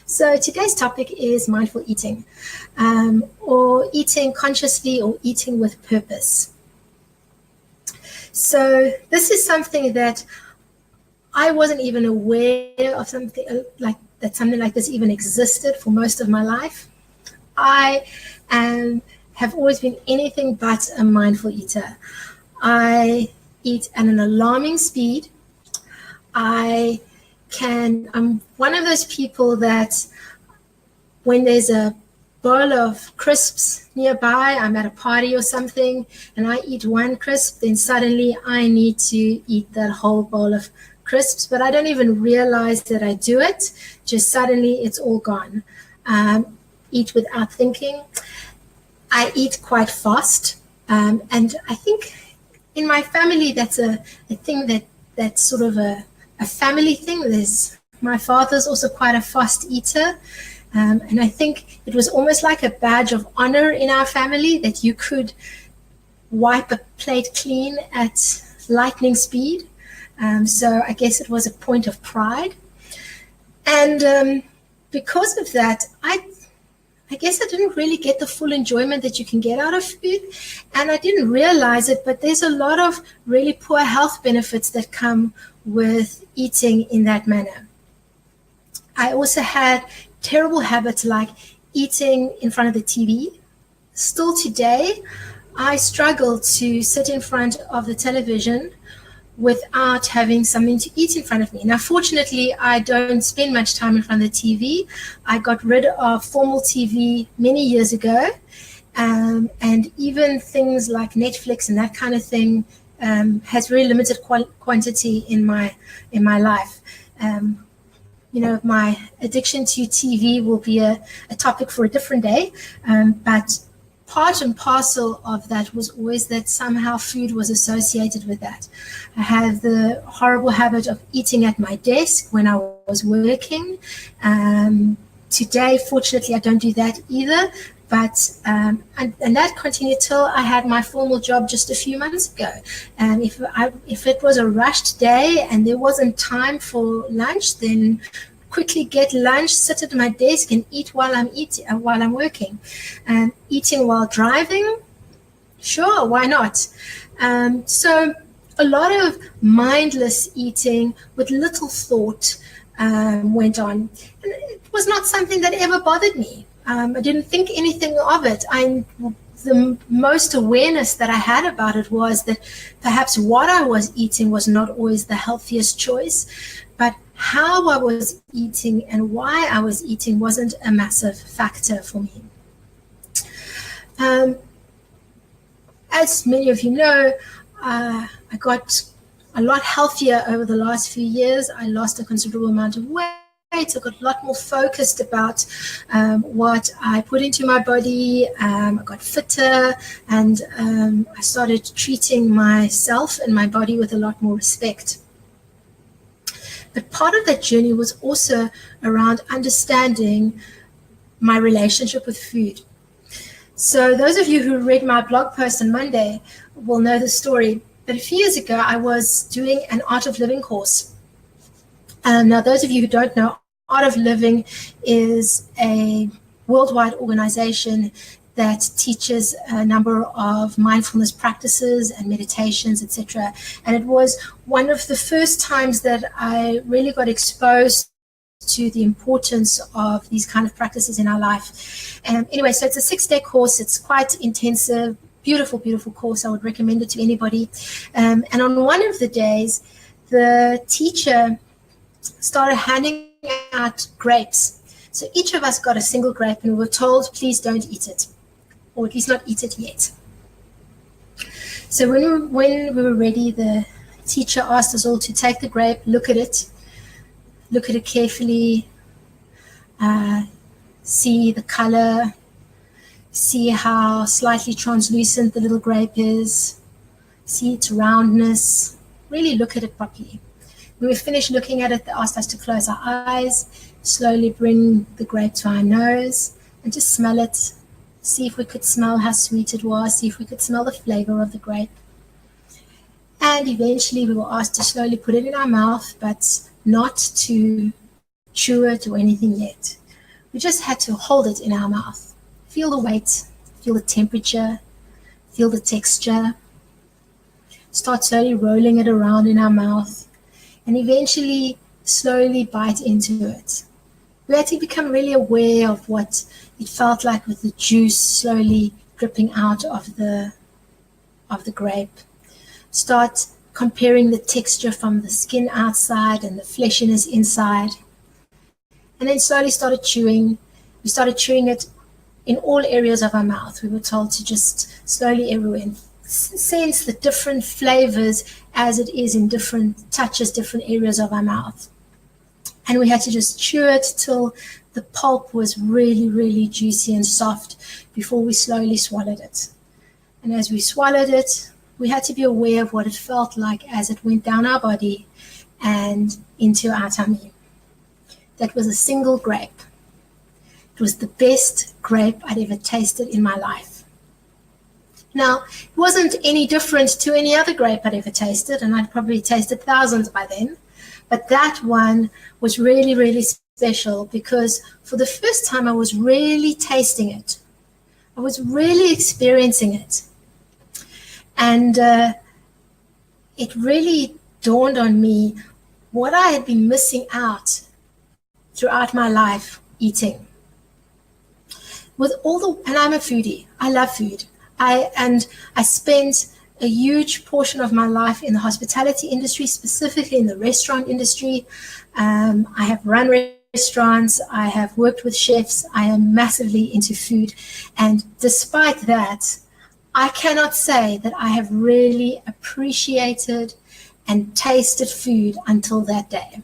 So today's topic is mindful eating, or eating consciously or eating with purpose. So this is something that I wasn't even aware of something like this even existed for most of my life. I have always been anything but a mindful eater. I eat at an alarming speed. I'm one of those people that when there's a bowl of crisps nearby, I'm at a party or something, and I eat one crisp, then suddenly I need to eat that whole bowl of crisps, but I don't even realize that I do it. Just suddenly it's all gone. Eat without thinking. I eat quite fast, and I think in my family that's a thing that's sort of a family thing. My father's also quite a fast eater, and I think it was almost like a badge of honor in our family that you could wipe a plate clean at lightning speed. So I guess it was a point of pride. And because of that, I guess I didn't really get the full enjoyment that you can get out of food, and I didn't realize it, but there's a lot of really poor health benefits that come with eating in that manner. I also had terrible habits like eating in front of the TV. Still today, I struggle to sit in front of the television without having something to eat in front of me. Now, fortunately, I don't spend much time in front of the TV. I got rid of formal TV many years ago, and even things like Netflix and that kind of thing has very limited quantity in my life. My addiction to TV will be a topic for a different day, but part and parcel of that was always that somehow food was associated with that. I had the horrible habit of eating at my desk when I was working. Today, fortunately, I don't do that either, but and that continued till I had my formal job just a few months ago. And if it was a rushed day and there wasn't time for lunch, then quickly get lunch, sit at my desk and eat while I'm working. Eating while driving, sure, why not? So a lot of mindless eating with little thought went on. And it was not something that ever bothered me. I didn't think anything of it. The most awareness that I had about it was that perhaps what I was eating was not always the healthiest choice, but how I was eating and why I was eating wasn't a massive factor for me. As many of you know, I got a lot healthier over the last few years. I lost a considerable amount of weight. I got a lot more focused about what I put into my body. I got fitter, and I started treating myself and my body with a lot more respect. But part of that journey was also around understanding my relationship with food. So those of you who read my blog post on Monday will know the story. But a few years ago, I was doing an Art of Living course. Now, those of you who don't know, Art of Living is a worldwide organization that teaches a number of mindfulness practices and meditations, etc. And it was one of the first times that I really got exposed to the importance of these kind of practices in our life. Anyway, so it's a 6-day course. It's quite intensive, beautiful, beautiful course. I would recommend it to anybody. And on one of the days, the teacher started handing out grapes. So each of us got a single grape and we were told, please don't eat it, or at least not eat it yet. So when we were ready, the teacher asked us all to take the grape, look at it carefully, see the color, see how slightly translucent the little grape is, see its roundness, really look at it properly. When we finished looking at it, they asked us to close our eyes, slowly bring the grape to our nose and just smell it, see if we could smell how sweet it was, see if we could smell the flavor of the grape. And eventually we were asked to slowly put it in our mouth, but not to chew it or anything yet. We just had to hold it in our mouth. Feel the weight, feel the temperature, feel the texture. Start slowly rolling it around in our mouth, and eventually slowly bite into it. We had to become really aware of what it felt like with the juice slowly dripping out of the grape. Start comparing the texture from the skin outside and the fleshiness inside. And then slowly started chewing. We started chewing it in all areas of our mouth. We were told to just slowly everywhere sense the different flavors as it is in different touches, different areas of our mouth. And we had to just chew it till the pulp was really, really juicy and soft before we slowly swallowed it. And as we swallowed it, we had to be aware of what it felt like as it went down our body and into our tummy. That was a single grape. It was the best grape I'd ever tasted in my life. Now, it wasn't any different to any other grape I'd ever tasted, and I'd probably tasted thousands by then. But that one was really, really special because for the first time I was really tasting it. I was really experiencing it. And it really dawned on me what I had been missing out throughout my life eating. And I'm a foodie. I love food. I spent a huge portion of my life in the hospitality industry, specifically in the restaurant industry. I have run restaurants. I have worked with chefs. I am massively into food. And despite that, I cannot say that I have really appreciated and tasted food until that day.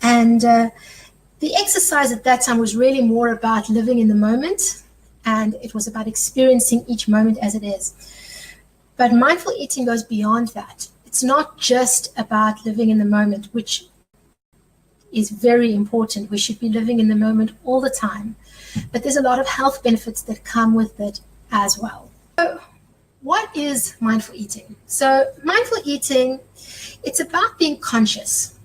And the exercise at that time was really more about living in the moment, and it was about experiencing each moment as it is. But mindful eating goes beyond that. It's not just about living in the moment, which is very important. We should be living in the moment all the time. But there's a lot of health benefits that come with it as well. So what is mindful eating? So mindful eating, it's about being conscious.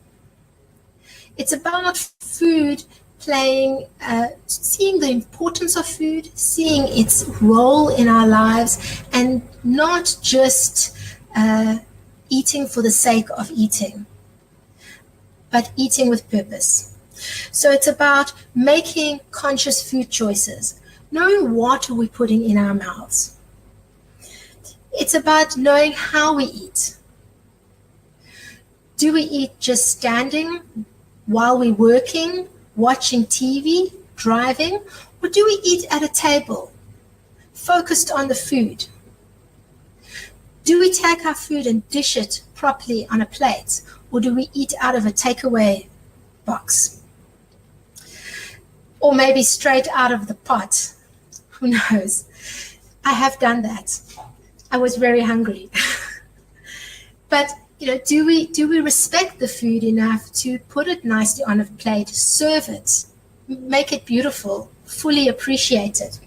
It's about food playing, seeing the importance of food, seeing its role in our lives, and not just eating for the sake of eating, but eating with purpose. So it's about making conscious food choices, knowing what we're putting in our mouths. It's about knowing how we eat. Do we eat just standing while we're working, watching TV, driving, or do we eat at a table, focused on the food? Do we take our food and dish it properly on a plate, or do we eat out of a takeaway box? Or maybe straight out of the pot? Who knows? I have done that. I was very hungry. But do we respect the food enough to put it nicely on a plate, serve it, make it beautiful, fully appreciate it?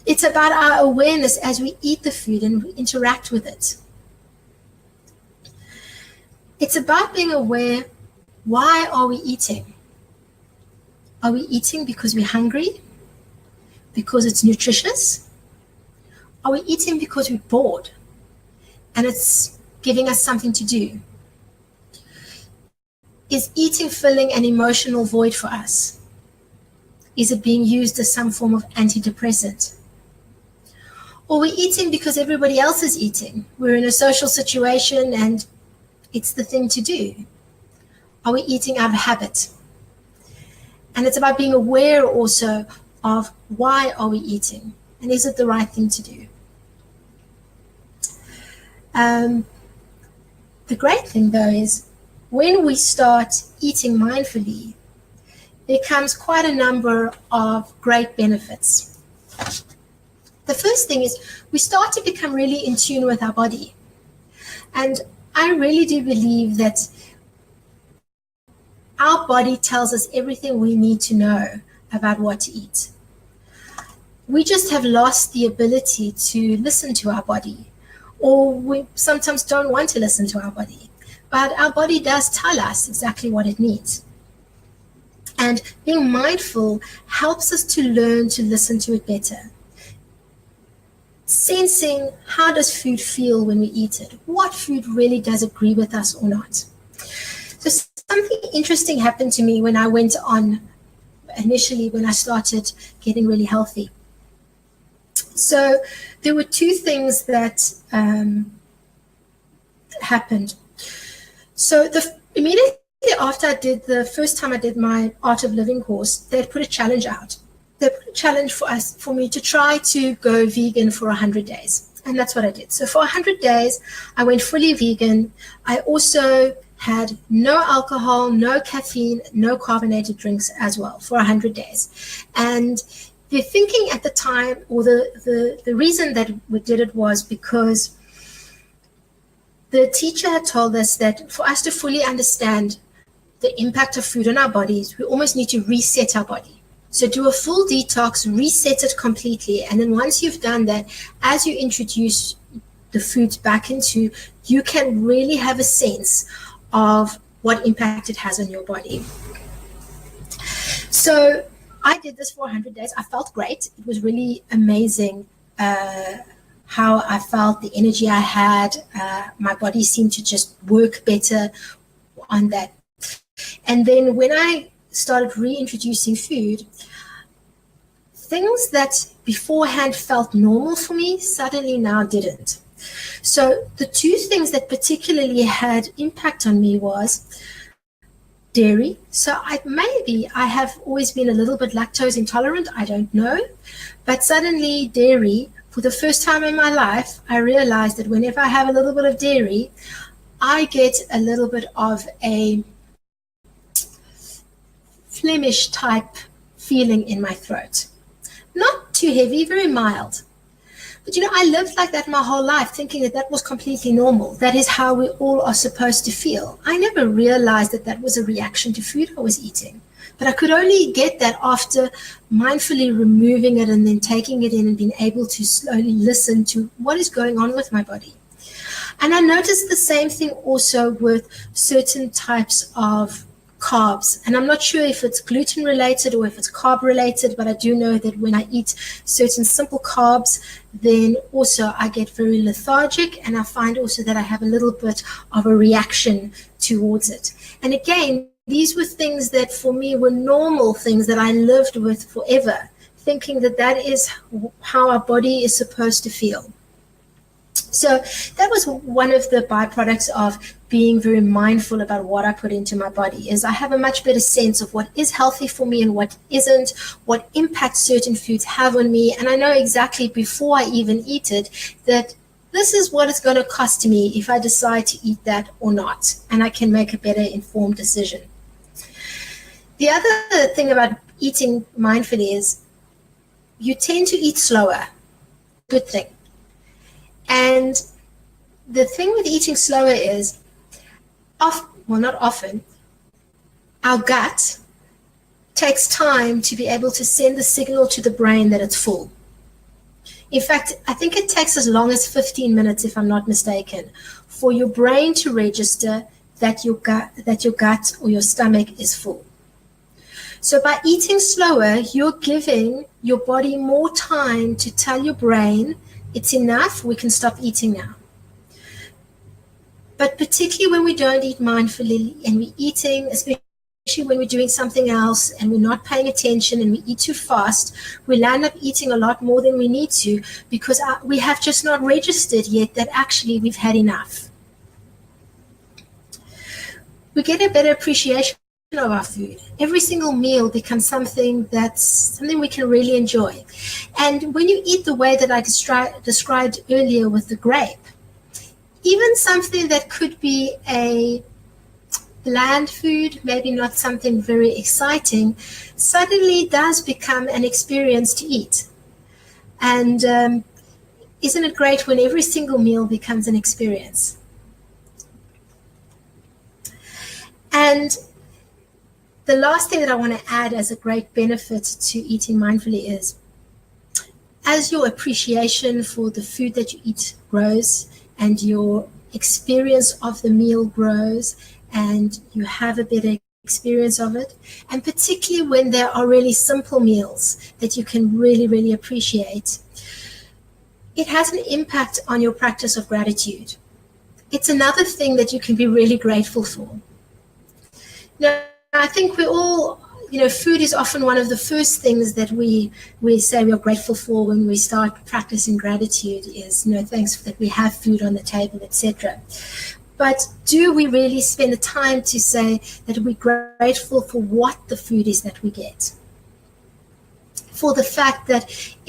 It's about our awareness as we eat the food and we interact with it. It's about being aware, why are we eating? Are we eating because we're hungry? Because it's nutritious? Are we eating because we're bored and it's giving us something to do? Is eating filling an emotional void for us? Is it being used as some form of antidepressant? Or we're eating because everybody else is eating. We're in a social situation and it's the thing to do. Are we eating out of habit? And it's about being aware also of why are we eating and is it the right thing to do? The great thing though is when we start eating mindfully, there comes quite a number of great benefits. The first thing is we start to become really in tune with our body. And I really do believe that our body tells us everything we need to know about what to eat. We just have lost the ability to listen to our body, or we sometimes don't want to listen to our body. but our body does tell us exactly what it needs. And being mindful helps us to learn to listen to it better. Sensing how does food feel when we eat it? What food really does agree with us or not? So something interesting happened to me when I went on, initially when I started getting really healthy. So there were two things that happened. So immediately after the first time I did my Art of Living course, they put a challenge out. They put a challenge for me to try to go vegan for 100 days. And that's what I did. So for 100 days, I went fully vegan. I also had no alcohol, no caffeine, no carbonated drinks as well for 100 days. And the thinking at the time, or the reason that we did it, was because the teacher had told us that for us to fully understand the impact of food on our bodies, we almost need to reset our body. So do a full detox, reset it completely. And then once you've done that, as you introduce the foods back into, you can really have a sense of what impact it has on your body. So I did this for 100 days. I felt great. It was really amazing how I felt, the energy I had. My body seemed to just work better on that. And then when I started reintroducing food, things that beforehand felt normal for me suddenly now didn't. So the two things that particularly had impact on me was dairy. So I have always been a little bit lactose intolerant, I don't know. But suddenly dairy, for the first time in my life, I realized that whenever I have a little bit of dairy, I get a little bit of a Flemish type feeling in my throat. Not too heavy, very mild. But I lived like that my whole life, thinking that that was completely normal. That is how we all are supposed to feel. I never realized that that was a reaction to food I was eating. But I could only get that after mindfully removing it and then taking it in and being able to slowly listen to what is going on with my body. And I noticed the same thing also with certain types of carbs. And I'm not sure if it's gluten related or if it's carb related, but I do know that when I eat certain simple carbs, then also I get very lethargic, and I find also that I have a little bit of a reaction towards it. And again, these were things that for me were normal things that I lived with forever, thinking that that is how our body is supposed to feel. So that was one of the byproducts of being very mindful about what I put into my body, is I have a much better sense of what is healthy for me and what isn't, what impact certain foods have on me. And I know exactly before I even eat it that this is what it's going to cost me if I decide to eat that or not. And I can make a better informed decision. The other thing about eating mindfully is you tend to eat slower. Good thing. And the thing with eating slower is, not often, our gut takes time to be able to send the signal to the brain that it's full. In fact, I think it takes as long as 15 minutes, if I'm not mistaken, for your brain to register that your gut or your stomach is full. So by eating slower, you're giving your body more time to tell your brain, it's enough, we can stop eating now. But particularly when we don't eat mindfully and we're eating, especially when we're doing something else and we're not paying attention and we eat too fast, we'll end up eating a lot more than we need to because we have just not registered yet that actually we've had enough. We get a better appreciation of our food. Every single meal becomes something we can really enjoy. And when you eat the way that I described earlier with the grape, even something that could be a bland food, maybe not something very exciting, suddenly does become an experience to eat. And isn't it great when every single meal becomes an experience? And the last thing that I want to add as a great benefit to eating mindfully is, as your appreciation for the food that you eat grows and your experience of the meal grows and you have a better experience of it. And particularly when there are really simple meals that you can really, really appreciate, it has an impact on your practice of gratitude. It's another thing that you can be really grateful for. Now, I think we all, food is often one of the first things that we say we are grateful for when we start practicing gratitude is, thanks that we have food on the table, etc. But do we really spend the time to say that we're grateful for what the food is that we get? For the fact that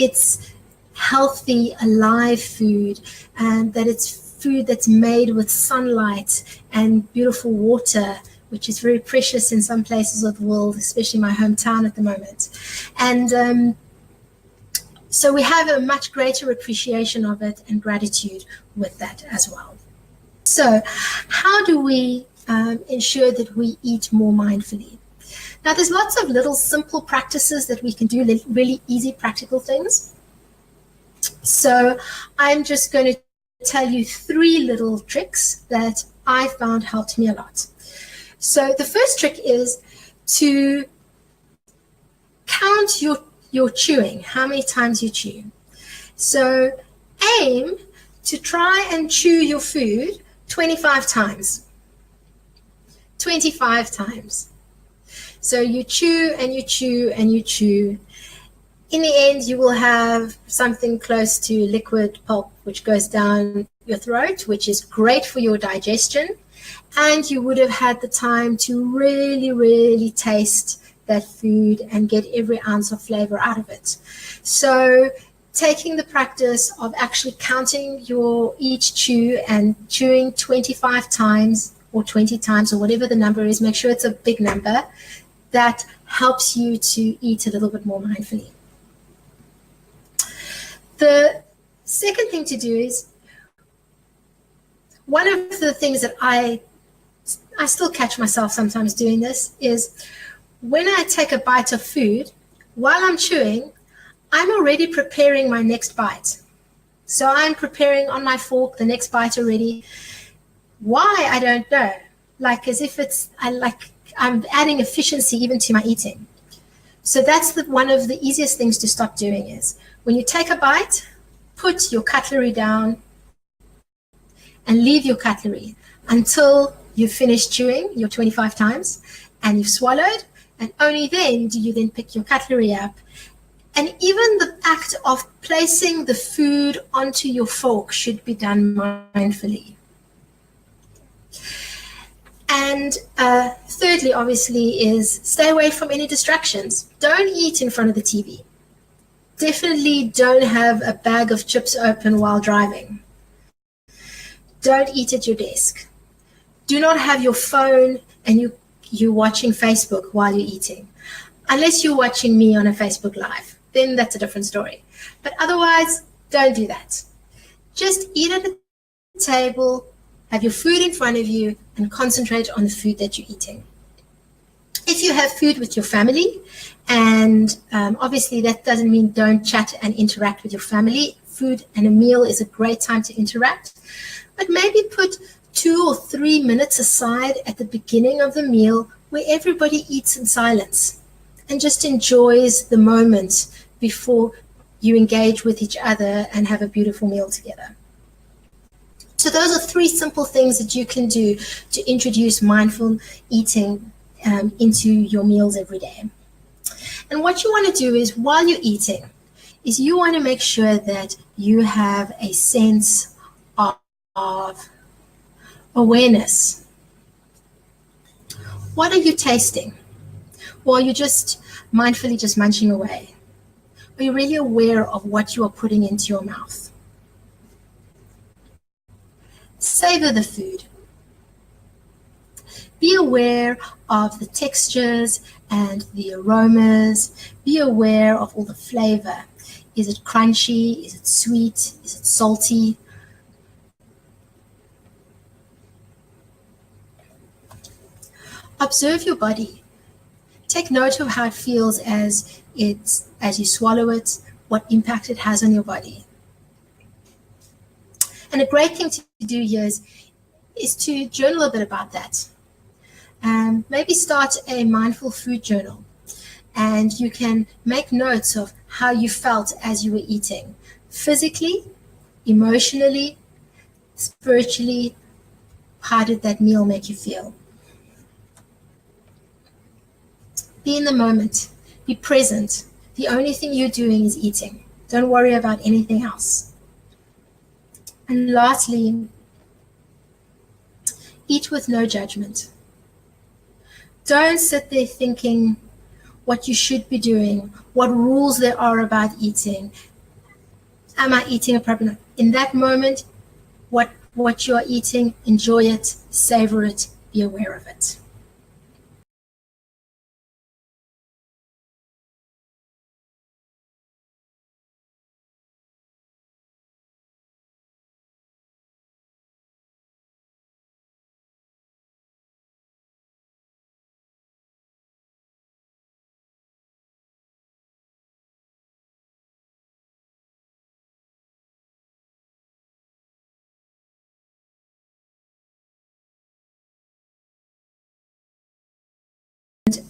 it's healthy, alive food, and that it's food that's made with sunlight and beautiful water, which is very precious in some places of the world, especially my hometown at the moment. And so we have a much greater appreciation of it and gratitude with that as well. So how do we ensure that we eat more mindfully? Now, there's lots of little simple practices that we can do, really easy practical things. So I'm just going to tell you 3 little tricks that I found helped me a lot. So the first trick is to count your chewing, how many times you chew. So aim to try and chew your food 25 times. 25 times. So you chew and you chew and you chew. In the end, you will have something close to liquid pulp, which goes down your throat, which is great for your digestion. And you would have had the time to really, really taste that food and get every ounce of flavor out of it. So taking the practice of actually counting your each chew and chewing 25 times or 20 times or whatever the number is, make sure it's a big number, that helps you to eat a little bit more mindfully. The second thing to do is, one of the things that I still catch myself sometimes doing this is when I take a bite of food, while I'm chewing, I'm already preparing my next bite. So I'm preparing on my fork the next bite already. Why, I don't know. Like as if I'm adding efficiency even to my eating. So that's one of the easiest things to stop doing is when you take a bite, put your cutlery down and leave your cutlery until you've finished chewing your 25 times and you've swallowed, and only then do you then pick your cutlery up. And even the act of placing the food onto your fork should be done mindfully. And thirdly, obviously, is stay away from any distractions. Don't eat in front of the TV. Definitely don't have a bag of chips open while driving. Don't eat at your desk. Do not have your phone and you're watching Facebook while you're eating. Unless you're watching me on a Facebook Live, then that's a different story. But otherwise, don't do that. Just eat at the table, have your food in front of you, and concentrate on the food that you're eating. If you have food with your family, and obviously that doesn't mean don't chat and interact with your family. Food and a meal is a great time to interact. But maybe put 2 or 3 minutes aside at the beginning of the meal where everybody eats in silence and just enjoys the moment before you engage with each other and have a beautiful meal together. So those are 3 simple things that you can do to introduce mindful eating into your meals every day. And what you want to do is, while you're eating, is you want to make sure that you have a sense of awareness. What are you tasting? Or you're just mindfully just munching away? Are you really aware of what you are putting into your mouth? Savor the food. Be aware of the textures and the aromas. Be aware of all the flavor. Is it crunchy? Is it sweet? Is it salty? Observe your body. Take note of how it feels as you swallow it, what impact it has on your body. And a great thing to do here is is to journal a bit about that. Maybe start a mindful food journal, and you can make notes of how you felt as you were eating, physically, emotionally, spiritually. How did that meal make you feel? Be in the moment. Be present. The only thing you're doing is eating. Don't worry about anything else. And lastly, eat with no judgment. Don't sit there thinking what you should be doing, what rules there are about eating. Am I eating appropriately? In that moment, what you're eating, enjoy it, savor it, be aware of it.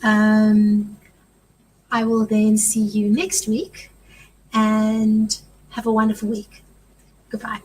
Um, I will then see you next week and have a wonderful week. Goodbye.